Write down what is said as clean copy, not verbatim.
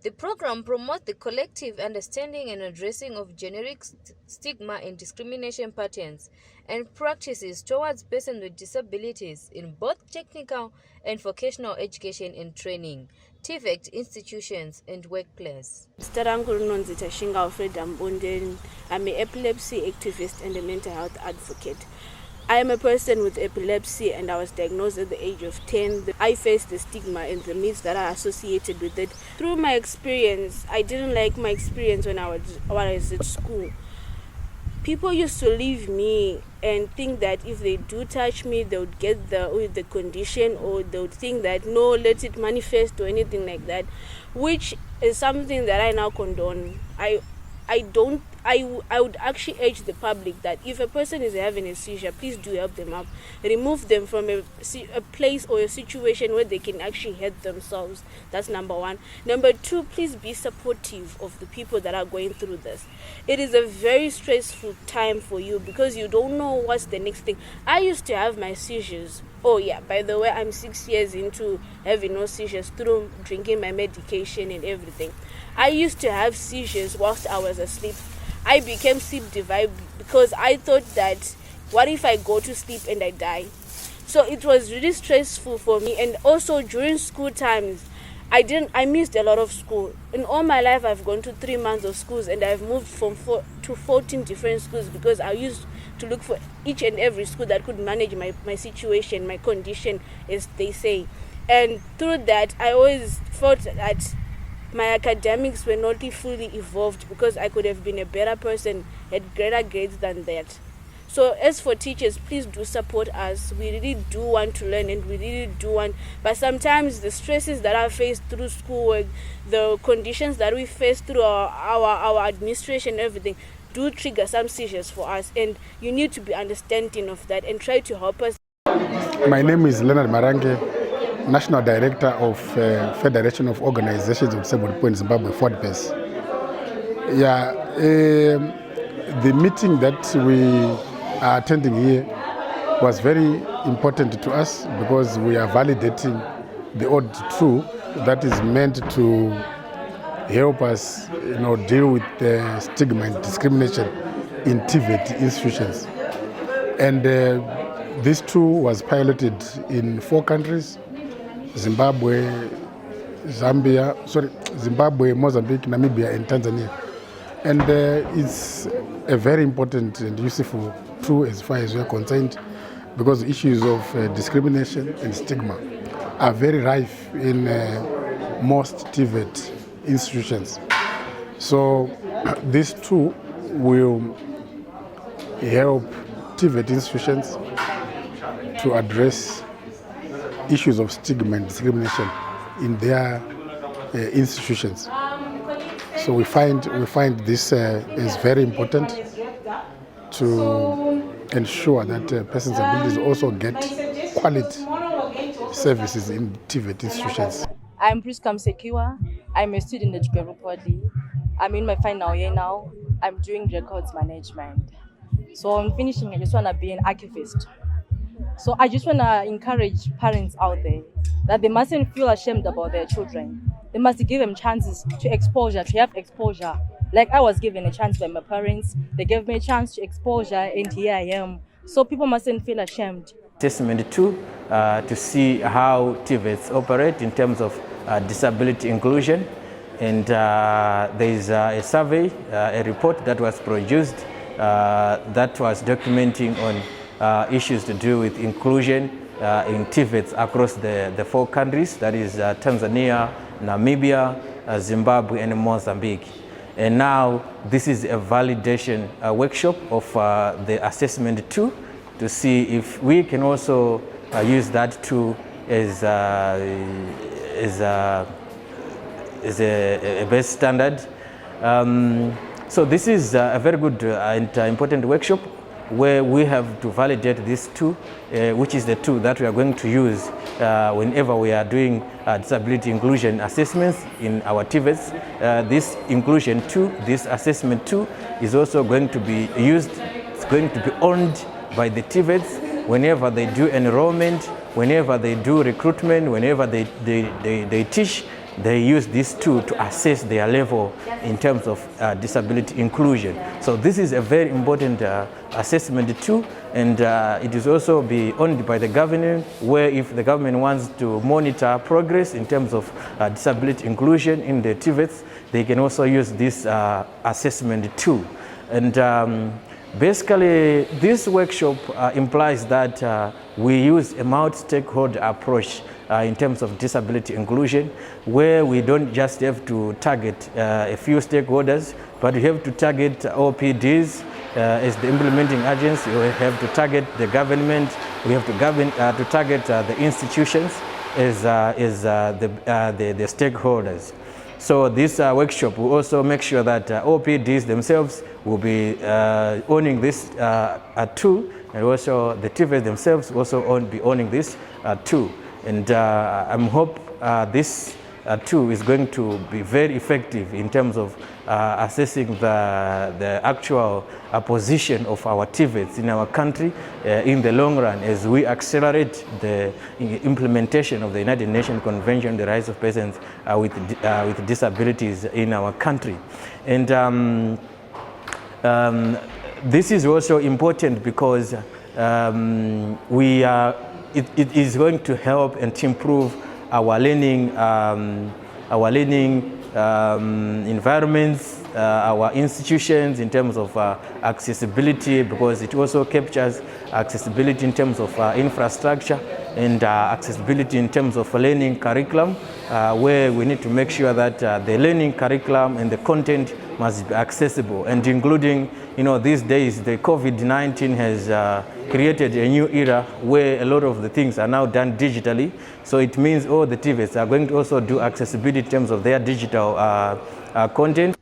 The program promotes the collective understanding and addressing of generic stigma and discrimination patterns and practices towards persons with disabilities in both technical and vocational education and training, TVET institutions, and workplace. I'm an epilepsy activist and a mental health advocate. I am a person with epilepsy and I was diagnosed at the age of 10. I faced the stigma and the myths that are associated with it. Through my experience, I didn't like my experience when I was at school. People used to leave me and think that if they do touch me, they would get the condition, or they would think that, no, let it manifest or anything like that, which is something that I now condone. I would actually urge the public that if a person is having a seizure, please do help them up. Remove them from a place or a situation where they can actually hurt themselves. That's number one. Number two, please be supportive of the people that are going through this. It is a very stressful time for you because you don't know what's the next thing. I used to have my seizures. Oh yeah, by the way, I'm 6 years into having no seizures through drinking my medication and everything. I used to have seizures whilst I was asleep. I became sleep deprived because I thought that, what if I go to sleep and I die? So it was really stressful for me. And also during school times, I missed a lot of school. In all my life, I've gone to 3 months of schools, and I've moved from 4 to 14 different schools because I used to look for each and every school that could manage my situation, my condition, as they say. And through that, I always thought that my academics were not fully evolved because I could have been a better person, had greater grades than that. So as for teachers, please do support us. We really do want to learn, and we really do want, but sometimes the stresses that are faced through schoolwork, the conditions that we face through our administration, everything, do trigger some seizures for us, and you need to be understanding of that and try to help us. My name is Leonard Marange, National Director of Federation of Organizations of Disabled People in Zimbabwe, FODPES. Yeah, the meeting that we are attending here was very important to us because we are validating the old truth that is meant to help us, deal with the stigma and discrimination in TVET institutions. And this tool was piloted in 4 countries: Zimbabwe, Mozambique, Namibia, and Tanzania. And it's a very important and useful tool as far as we are concerned, because issues of discrimination and stigma are very rife in most TVET institutions. So this tool will help TVET institutions to address issues of stigma and discrimination in their institutions. So we find this is very important to ensure that persons with disabilities also get quality services in TVET institutions. I'm Priska Msekiwa. I'm a student at Gerupodi. I'm in my final year now. I'm doing records management. So I'm finishing. I just want to be an archivist. So I just want to encourage parents out there that they mustn't feel ashamed about their children. They must give them chances to have exposure. Like I was given a chance by my parents. They gave me a chance to exposure, and here I am. So people mustn't feel ashamed. Assessment 2 to see how TVETs operate in terms of disability inclusion. And there is a survey, a report that was produced that was documenting on issues to do with inclusion in TVETs across the 4 countries, that is Tanzania, Namibia, Zimbabwe, and Mozambique. And now this is a validation workshop of the assessment 2 to see if we can also use that tool as a best standard. So this is a very good and important workshop where we have to validate this tool, which is the tool that we are going to use whenever we are doing disability inclusion assessments in our TVETs. This inclusion tool, this assessment tool, is also going to be used, it's going to be owned by the TVETs whenever they do enrollment, whenever they do recruitment, whenever they teach they use this tool to assess their level in terms of disability inclusion. So this is a very important assessment tool, and it is also be owned by the government, where if the government wants to monitor progress in terms of disability inclusion in the TVETS, they can also use this assessment tool. And basically, this workshop implies that we use a multi-stakeholder approach in terms of disability inclusion, where we don't just have to target a few stakeholders, but we have to target OPDs as the implementing agency. We have to target the government. We have to target the institutions as the stakeholders. So this workshop will also make sure that OPDs themselves will be owning this tool, and also the TVETS themselves also be owning this tool. And I hope this tool is going to be very effective in terms of assessing the actual position of our TVETS in our country in the long run, as we accelerate the implementation of the United Nations Convention on the Rights of Persons with Disabilities in our country. And this is also important because it is going to help and to improve our learning environments, our institutions in terms of accessibility, because it also captures accessibility in terms of infrastructure and accessibility in terms of learning curriculum, where we need to make sure that the learning curriculum and the content must be accessible, and including, these days the COVID-19 has created a new era where a lot of the things are now done digitally. So it means all the TVETS are going to also do accessibility in terms of their digital content.